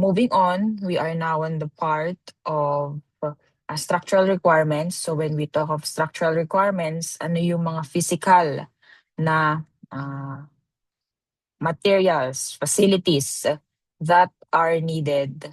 moving on, we are now on the part of structural requirements. So when we talk of structural requirements, ano yung mga physical na materials, facilities that are needed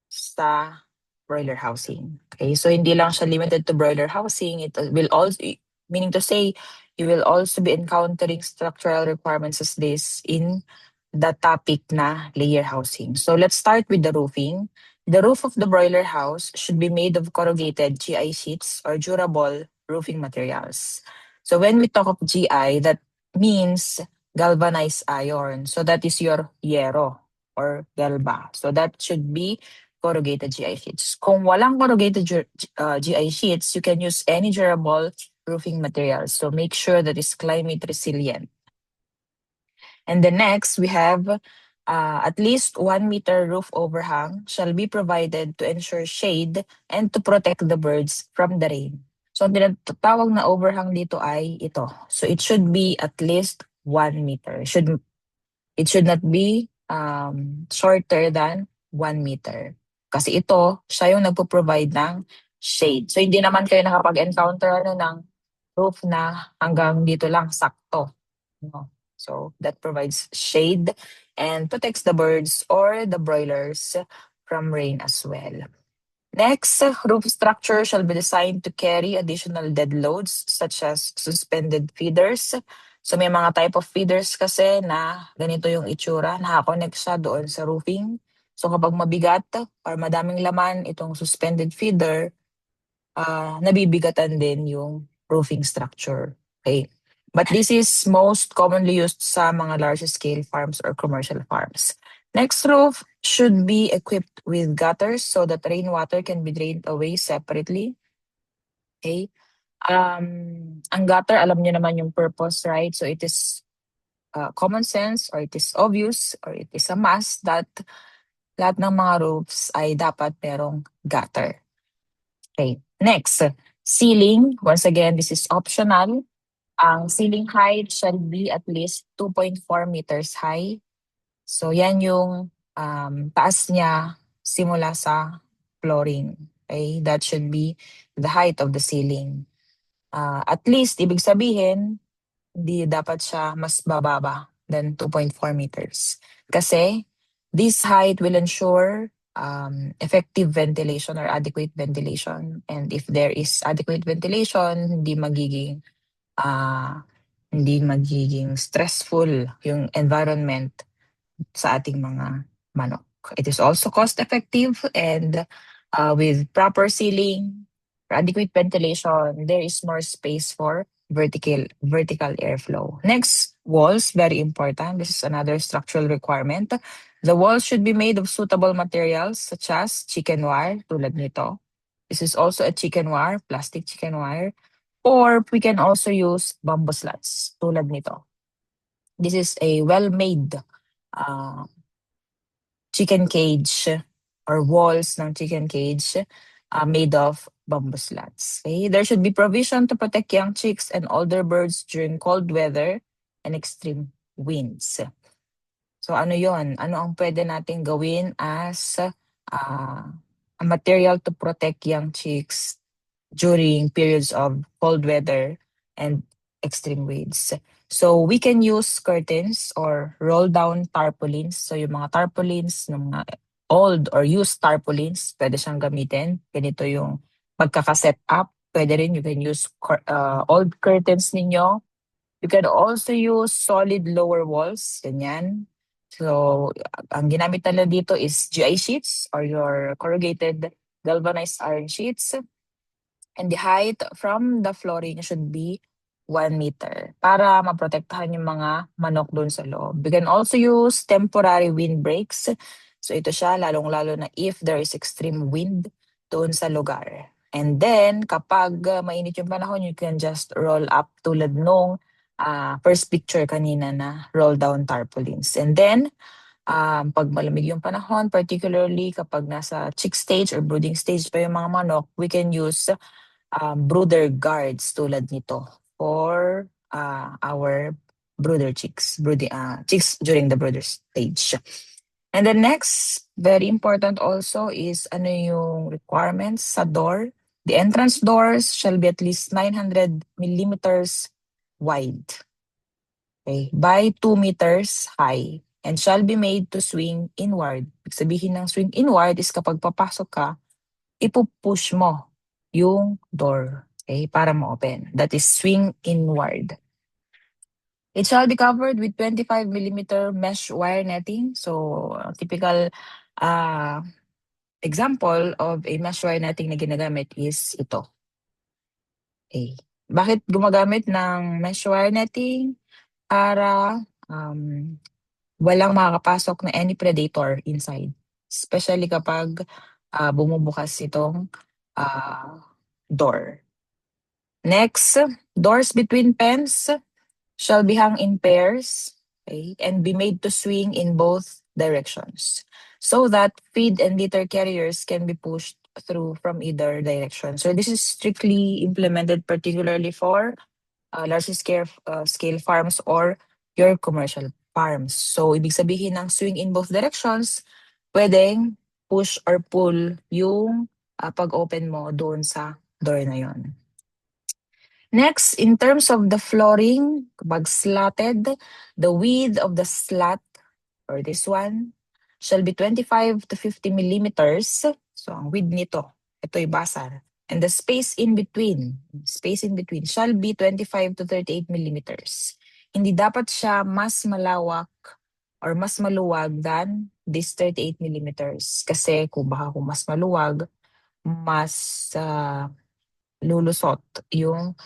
sa broiler housing. Okay, so hindi lang siya limited to broiler housing. It will also, meaning to say, you will also be encountering structural requirements as this in the topic na layer housing. So let's start with the roofing. The roof of the broiler house should be made of corrugated GI sheets or durable roofing materials. So when we talk of GI, that means galvanized iron. So that is your hierro or galba. So that should be corrugated GI sheets. Kung walang corrugated GI sheets, you can use any durable roofing materials. So make sure that it's climate resilient. And the next, we have at least 1 meter roof overhang shall be provided to ensure shade and to protect the birds from the rain. So ang tinatawag na overhang dito ay ito. So it should be at least 1 meter. It should not be shorter than 1 meter. Kasi ito, siya yung nagpo-provide ng shade. So hindi naman kayo nakapag-encounter ng roof na hanggang dito lang sakto. No? So that provides shade and protects the birds or the broilers from rain as well. Next, roof structure shall be designed to carry additional dead loads such as suspended feeders. So may mga type of feeders kasi na ganito yung itsura, nakakonect siya doon sa roofing. So kapag mabigat or madaming laman itong suspended feeder, nabibigatan din yung roofing structure. Okay. But this is most commonly used sa mga large scale farms or commercial farms. Next, roof should be equipped with gutters so that rainwater can be drained away separately. Okay. Ang gutter, alam niyo naman yung purpose, right? So it is common sense or it is obvious or it is a must that lahat ng mga roofs ay dapat merong gutter. Okay. Next, ceiling. Once again, this is optional. Ang ceiling height shall be at least 2.4 meters high. So yan yung taas niya simula sa flooring. Okay? That should be the height of the ceiling. At least, ibig sabihin, hindi dapat siya mas bababa than 2.4 meters. Kasi this height will ensure effective ventilation or adequate ventilation. And if there is adequate ventilation, hindi magiging stressful yung environment sa ating mga manok. It is also cost-effective and with proper ceiling, adequate ventilation, there is more space for vertical airflow. Next, walls, very important. This is another structural requirement. The walls should be made of suitable materials such as chicken wire, tulad nito. This is also a chicken wire, plastic chicken wire. Or we can also use bamboo slats, tulad nito. This is a well-made chicken cage or walls ng chicken cage made of bamboo slats. Okay? There should be provision to protect young chicks and older birds during cold weather and extreme winds. So ano yon? Ano ang pwede natin gawin as a material to protect young chicks during periods of cold weather and extreme winds? So we can use curtains or roll down tarpaulins. So yung mga tarpaulins ng mga old or used tarpaulins, pwede siyang gamitin. Ganito yung pagkaka-set up. Pwede rin, you can use old curtains ninyo. You can also use solid lower walls. Ganyan. So ang ginamit nila dito is GI sheets or your corrugated galvanized iron sheets. And the height from the flooring should be 1 meter para maprotektahan yung mga manok doon sa loob. We can also use temporary windbreaks. So ito siya, lalong-lalo na if there is extreme wind doon sa lugar. And then, kapag mainit yung panahon, you can just roll up tulad nung first picture kanina na roll down tarpaulins. And then, pag malamig yung panahon, particularly kapag nasa chick stage or brooding stage pa yung mga manok, we can use brooder guards tulad nito for our brooder chicks, chicks during the brooder stage. And the next, very important also is ano yung requirements sa door. The entrance doors shall be at least 900 millimeters wide, okay, by 2 meters high and shall be made to swing inward. Ibig sabihin ng swing inward is kapag papasok ka, ipupush mo yung door, okay, para ma-open. That is swing inward. It shall be covered with 25 millimeter mesh wire netting. So, typical example of a mesh wire netting na ginagamit is ito. Okay. Bakit gumagamit ng mesh wire netting? Para walang makakapasok na any predator inside. Especially kapag bumubukas itong door. Next, doors between pens shall be hung in pairs, okay, and be made to swing in both directions so that feed and litter carriers can be pushed through from either direction. So this is strictly implemented particularly for large scale farms or your commercial farms. So ibig sabihin ng swing in both directions, pwedeng push or pull yung pag-open mo doon sa door na yon. Next, in terms of the flooring, kapag slatted, the width of the slat, or this one, shall be 25 to 50 millimeters. So, ang width nito, ito'y basar. And the space in between shall be 25 to 38 millimeters. Hindi dapat siya mas malawak or mas maluwag than this 38 millimeters. Kasi kung mas maluwag, mas lulusot yung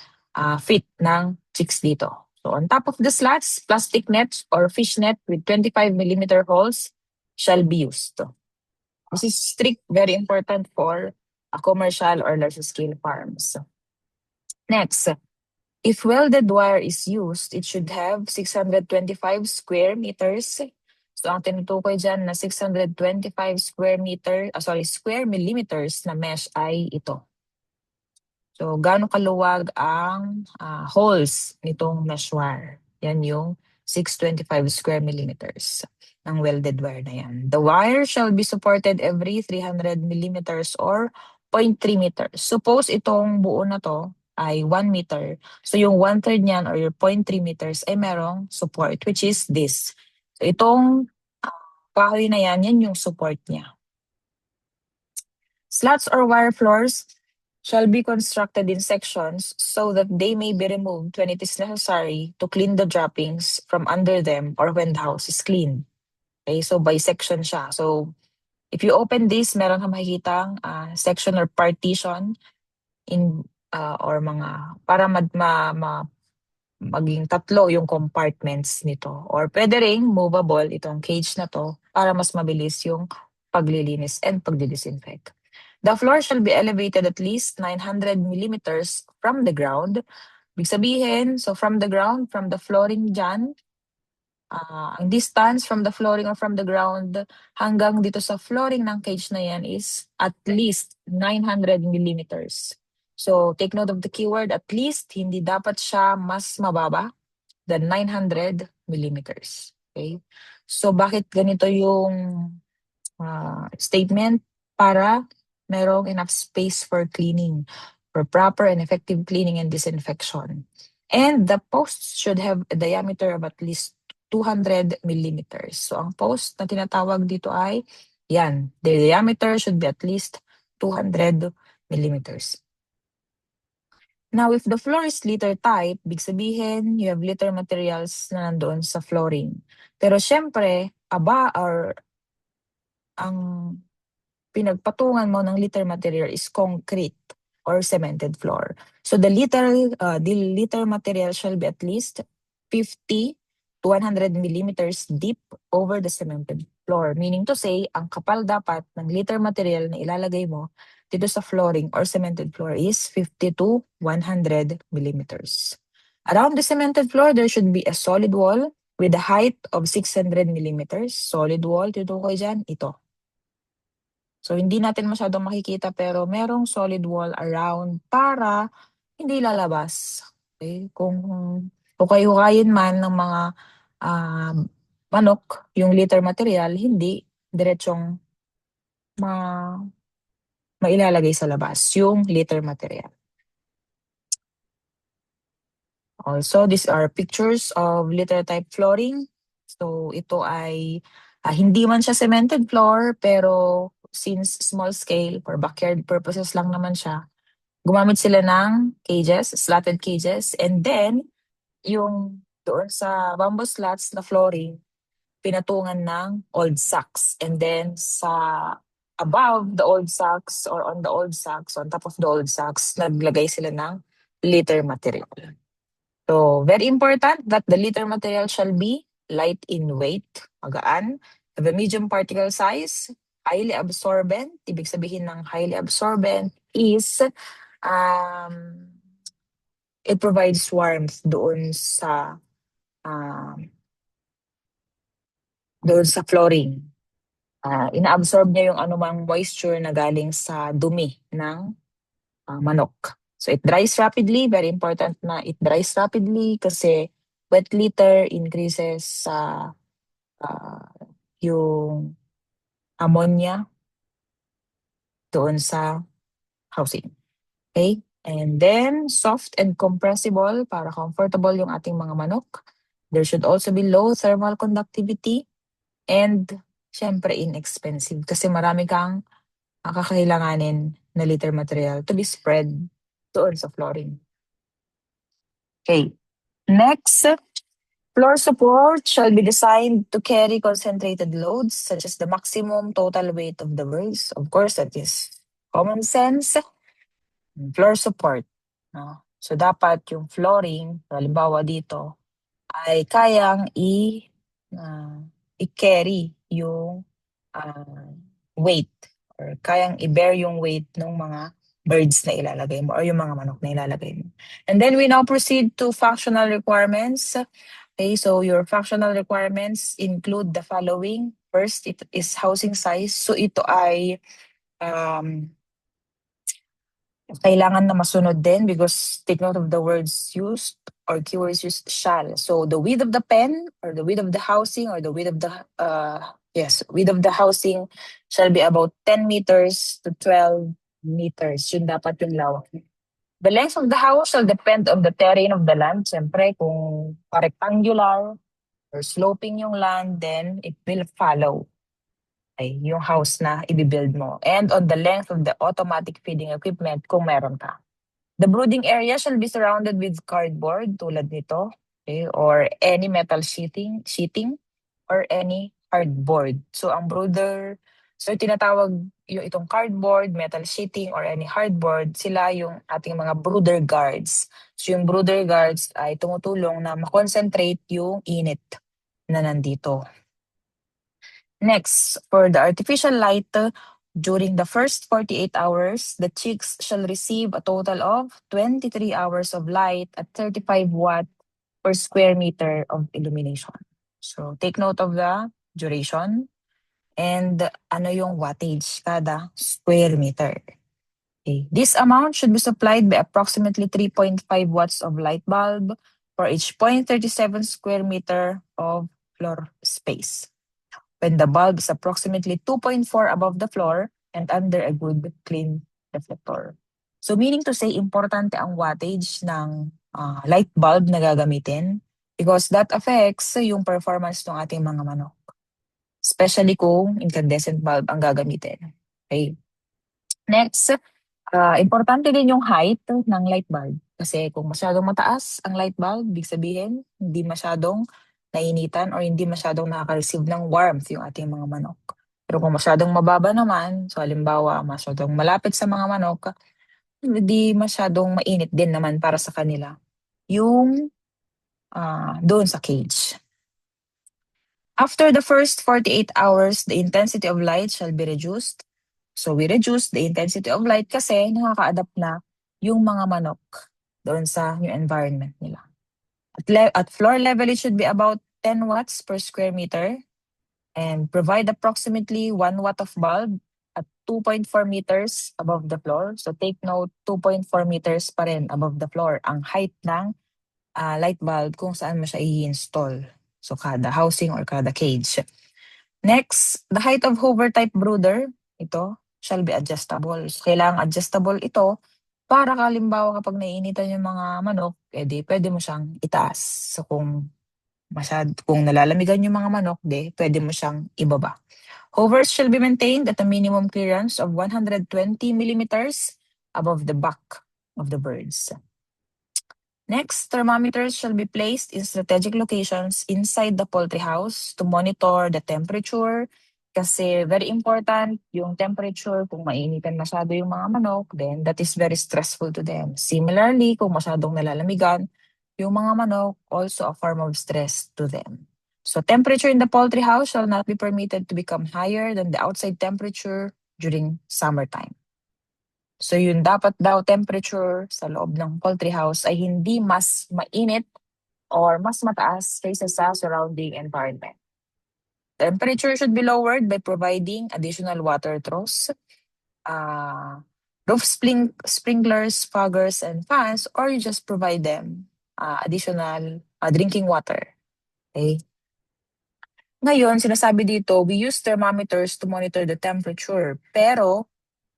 fit ng chicks dito. So on top of the slats, plastic nets or fish net with 25 millimeter holes shall be used. This is strict, very important for a commercial or large scale farms. Next, if welded wire is used, it should have 625 square meters. So ang tinutukoy dyan na 625 square millimeters na mesh ay ito. So, gaano kaluwag ang holes nitong mesh wire? Yan yung 625 square millimeters ng welded wire na yan. The wire shall be supported every 300 millimeters or 0.3 meters. Suppose itong buo na to ay 1 meter. So, yung 1/3 niyan or your 0.3 meters ay merong support, which is this. So, itong kahoy na yan yung support niya. Slats or wire floors shall be constructed in sections so that they may be removed when it is necessary to clean the droppings from under them or when the house is cleaned. Okay, so by section siya. So if you open this, meron kang makikitang section or partition in or mga para maging tatlo yung compartments nito. Or pwede ring movable itong cage na to para mas mabilis yung paglilinis and pagdidisinfect. The floor shall be elevated at least 900 millimeters from the ground. Ibig sabihin, so from the ground, from the flooring dyan, ang distance from the flooring or from the ground hanggang dito sa flooring ng cage na yan is at least 900 millimeters. So take note of the keyword at least, hindi dapat siya mas mababa than 900 millimeters. Okay? So bakit ganito yung statement? Para merong enough space for cleaning, for proper and effective cleaning and disinfection. And the posts should have a diameter of at least 200 millimeters. So ang post na tinatawag dito ay yan. The diameter should be at least 200 millimeters. Now, if the floor is litter type, big sabihin, you have litter materials na nandoon sa flooring. Pero syempre, ang pinagpatungan mo ng litter material is concrete or cemented floor. So the litter material shall be at least 50 to 100 millimeters deep over the cemented floor. Meaning to say, ang kapal dapat ng litter material na ilalagay mo dito sa flooring or cemented floor is 50 to 100 millimeters. Around the cemented floor, there should be a solid wall with a height of 600 millimeters. Solid wall, tutukoy dyan, ito. So, hindi natin masyadong makikita pero merong solid wall around para hindi lalabas. Okay? Kung hukay-hukayin man ng mga manok yung litter material, hindi diretsong mailalagay sa labas yung litter material. Also, these are pictures of litter type flooring. So ito ay hindi man siya cemented floor, pero since small scale for backyard purposes lang naman siya, gumamit sila ng cages, slatted cages, and then yung doon sa bamboo slats na flooring, pinatungan ng old sacks. And then sa above the old sacks or on the old sacks, on top of the old sacks, naglagay sila ng litter material. So very important that the litter material shall be light in weight, magaan, have a medium particle size, highly absorbent. Ibig sabihin ng highly absorbent is um, it provides warmth um, doon sa flooring. Inaabsorb niya yung anumang moisture na galing sa dumi ng manok. So it dries rapidly, very important na it dries rapidly kasi wet litter increases sa yung ammonia doon sa housing. Okay? And then, soft and compressible para comfortable yung ating mga manok. There should also be low thermal conductivity and syempre inexpensive kasi marami kang kakailanganin na litter material to be spread doon sa flooring. Okay. Next, floor support shall be designed to carry concentrated loads such as the maximum total weight of the birds. Of course, that is common sense. Floor support. No? So, dapat yung flooring, halimbawa dito, ay kayang i-carry yung weight or kayang i-bear yung weight ng mga birds na ilalagay mo or yung mga manok na ilalagay mo. And then we now proceed to functional requirements. Okay, so your functional requirements include the following. First, it is housing size. So ito ay kailangan na masunod din because take note of the words used or keywords used, shall. So the width of the pen or the width of the housing or the width of the width of the housing shall be about 10 meters to 12 meters. Yun dapat yung lawak. The length of the house shall depend on the terrain of the land. Siyempre, kung rectangular or sloping yung land, then it will follow yung house na i-build mo. And on the length of the automatic feeding equipment kung meron ka. The brooding area shall be surrounded with cardboard tulad nito, okay, or any metal sheeting or any hardboard. So ang brooder, so tinatawag yung itong cardboard, metal sheeting or any hardboard, sila yung ating mga brooder guards. So yung brooder guards ay tumutulong na makonsentrate yung init na nandito. Next, for the artificial light, during the first 48 hours, the chicks shall receive a total of 23 hours of light at 35 watt per square meter of illumination. So take note of the duration and ano yung wattage kada square meter. Okay. This amount should be supplied by approximately 3.5 watts of light bulb for each 0.37 square meter of floor space, when the bulb is approximately 2.4 above the floor and under a good clean reflector. So meaning to say, importante ang wattage ng light bulb na gagamitin because that affects yung performance ng ating mga manok. Especially kung incandescent bulb ang gagamitin. Okay. Next, importante din yung height ng light bulb. Kasi kung masyadong mataas ang light bulb, big sabihin, hindi masyadong nainitan or hindi masyadong nakaka-receive ng warmth yung ating mga manok. Pero kung masyadong mababa naman, so halimbawa, masyadong malapit sa mga manok, hindi masyadong mainit din naman para sa kanila yung doon sa cage. After the first 48 hours, the intensity of light shall be reduced. So we reduce the intensity of light kasi nakaka-adapt na yung mga manok doon sa new environment nila. At floor level, it should be about 10 watts per square meter and provide approximately 1 watt of bulb at 2.4 meters above the floor. So take note, 2.4 meters pa rin above the floor ang height ng light bulb kung saan mo siya i-install. So kada housing or kada cage. Next, the height of hover type brooder, ito, shall be adjustable. So, kailangang adjustable ito para halimbawa kapag naiinitan yung mga manok, edi pwede mo siyang itaas. So kung nalalamigan yung mga manok, pwede mo siyang ibaba. Hovers shall be maintained at a minimum clearance of 120 millimeters above the back of the birds. Next, thermometers shall be placed in strategic locations inside the poultry house to monitor the temperature. Kasi very important yung temperature. Kung mainitan masyado yung mga manok, then that is very stressful to them. Similarly, kung masyadong nalalamigan, yung mga manok, also a form of stress to them. So temperature in the poultry house shall not be permitted to become higher than the outside temperature during summertime. So yun, dapat daw temperature sa loob ng poultry house ay hindi mas mainit or mas mataas kaysa sa surrounding environment. Temperature should be lowered by providing additional water troughs, roof sprinklers, foggers, and fans, or you just provide them additional drinking water. Okay? Ngayon, sinasabi dito, we use thermometers to monitor the temperature. Pero,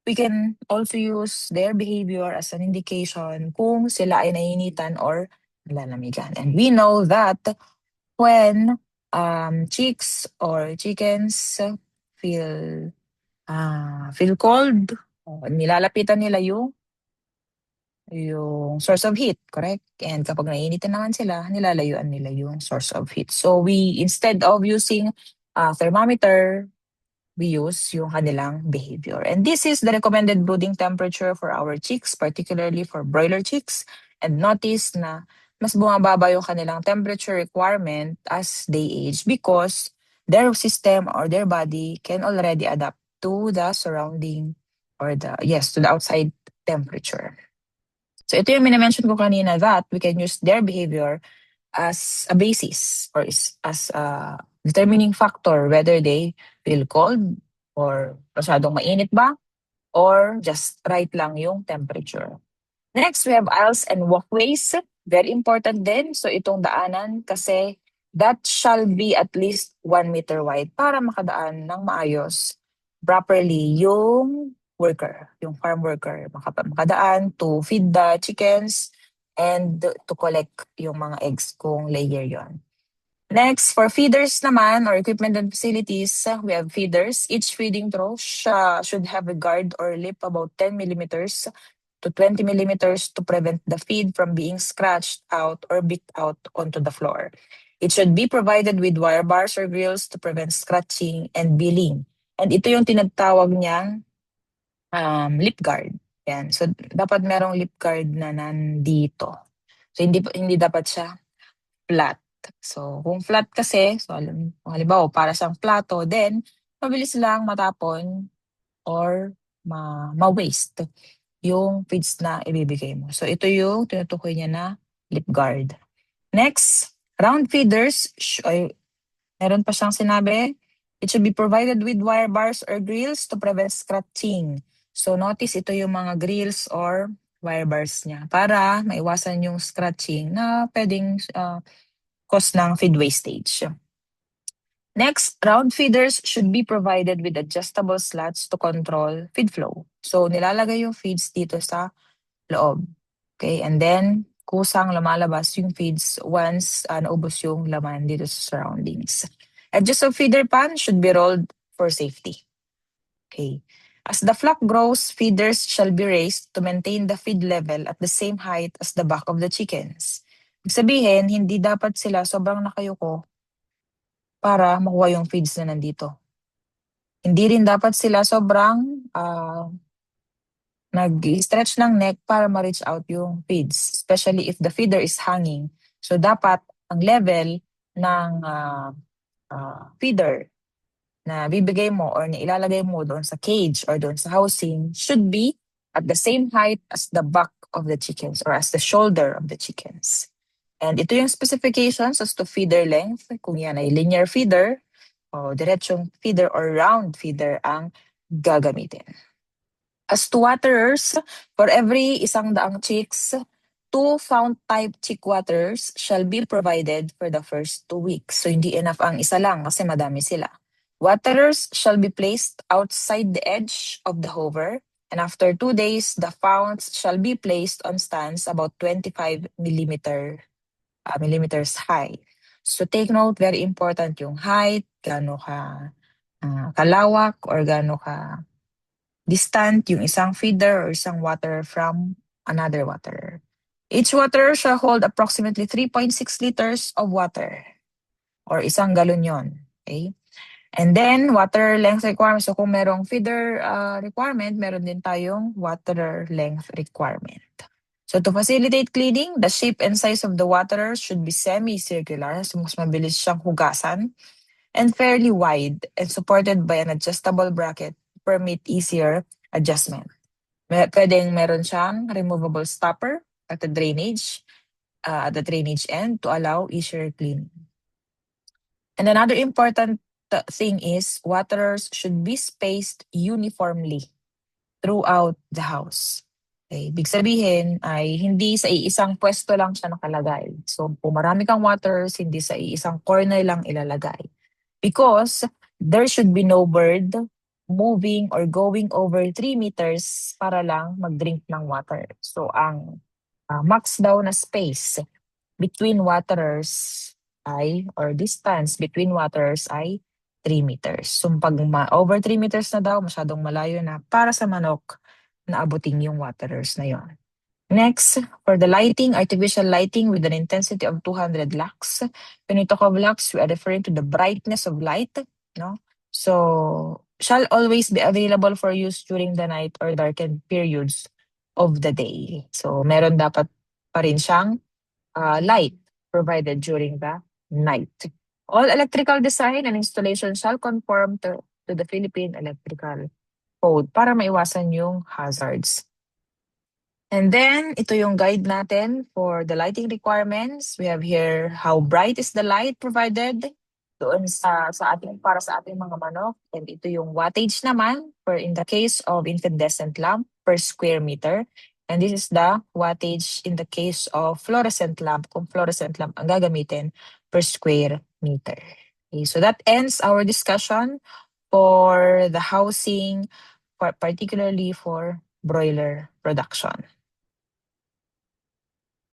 we can also use their behavior as an indication kung sila ay naiinitan or nalalamigan. And we know that when chicks or chickens feel cold, nilalapitan nila yung source of heat, correct? And kapag naiinitan naman sila, nilalayuan nila yung source of heat. So we, instead of using thermometer, we use yung kanilang behavior. And this is the recommended brooding temperature for our chicks, particularly for broiler chicks. And notice na mas bumababa yung kanilang temperature requirement as they age because their system or their body can already adapt to the surrounding or to the outside temperature. So ito yung minimension ko kanina that we can use their behavior as a basis or as a determining factor whether they feel cold or masyadong mainit ba or just right lang yung temperature. Next, we have aisles and walkways. Very important din. So itong daanan kasi that shall be at least 1 meter wide para makadaan ng maayos properly yung worker, yung farm worker. Makadaan to feed the chickens and to collect yung mga eggs kung layer yon. Next, for feeders naman or equipment and facilities, we have feeders. Each feeding trough should have a guard or lip about 10 millimeters to 20 millimeters to prevent the feed from being scratched out or bit out onto the floor. It should be provided with wire bars or grills to prevent scratching and billing. And ito yung tinatawag niyang lip guard. Yan. So, dapat merong lip guard na nandito. So, hindi dapat siya flat. So, kung flat kasi, so halimbawa, para siyang plato, then, mabilis lang matapon or ma-waste yung feeds na ibibigay mo. So, ito yung tinutukoy niya na lip guard. Next, round feeders, meron pa siyang sinabi, it should be provided with wire bars or grills to prevent scratching. So notice ito yung mga grills or wire bars niya para maiwasan yung scratching na pwedeng cause ng feed wastage. Next, round feeders should be provided with adjustable slats to control feed flow. So nilalagay yung feeds dito sa loob. Okay, and then kusang lumalabas yung feeds once naubos yung laman dito sa surroundings. Edges of feeder pan should be rolled for safety. Okay. As the flock grows, feeders shall be raised to maintain the feed level at the same height as the back of the chickens. Ibig sabihin, hindi dapat sila sobrang nakayuko para makuha yung feeds na nandito. Hindi rin dapat sila sobrang nag-stretch ng neck para ma-reach out yung feeds, especially if the feeder is hanging. So dapat ang level ng feeder na bibigay mo or ilalagay mo doon sa cage or doon sa housing should be at the same height as the back of the chickens or as the shoulder of the chickens. And ito yung specifications as to feeder length, kung yan ay linear feeder o diretsong feeder or round feeder ang gagamitin. As to waterers, for every 100 chicks, 2 fount-type chick waters shall be provided for the first 2 weeks. So hindi enough ang isa lang kasi madami sila. Waterers shall be placed outside the edge of the hover, and after 2 days, the founts shall be placed on stands about 25 millimeters high. So take note, very important yung height, gaano ka kalawak or gaano ka distant yung isang feeder or isang water from another water. Each water shall hold approximately 3.6 liters of water or isang galon yon. Okay? And then, water length requirement. So kung merong feeder requirement, meron din tayong water length requirement. So to facilitate cleaning, the shape and size of the waterer should be semicircular, so mas mabilis siyang hugasan, and fairly wide and supported by an adjustable bracket to permit easier adjustment. Pwedeng meron siyang removable stopper at the drainage end to allow easier cleaning. And another important thing is waterers should be spaced uniformly throughout the house. Okay, ibig sabihin ay hindi sa iisang pwesto lang siya nakalagay. So kung marami kang waterers, hindi sa iisang corner lang ilalagay. Because there should be no bird moving or going over 3 meters para lang mag-drink ng water. So ang max daw na space between waterers or distance between waterers ay 3 meters. So pag over 3 meters na daw, masyadong malayo na para sa manok na abutin yung waterers na yon. Next, for the lighting, artificial lighting with an intensity of 200 lux. When we talk of lux, we are referring to the brightness of light, no? So, shall always be available for use during the night or darkened periods of the day. So, meron dapat pa rin siyang light provided during the night. All electrical design and installation shall conform to the Philippine Electrical Code para maiwasan yung hazards. And then, ito yung guide natin for the lighting requirements. We have here how bright is the light provided doon para sa ating mga manok. And ito yung wattage naman for in the case of incandescent lamp per square meter. And this is the wattage in the case of fluorescent lamp, kung fluorescent lamp ang gagamitin per square meter. Okay, so that ends our discussion for the housing, particularly for broiler production.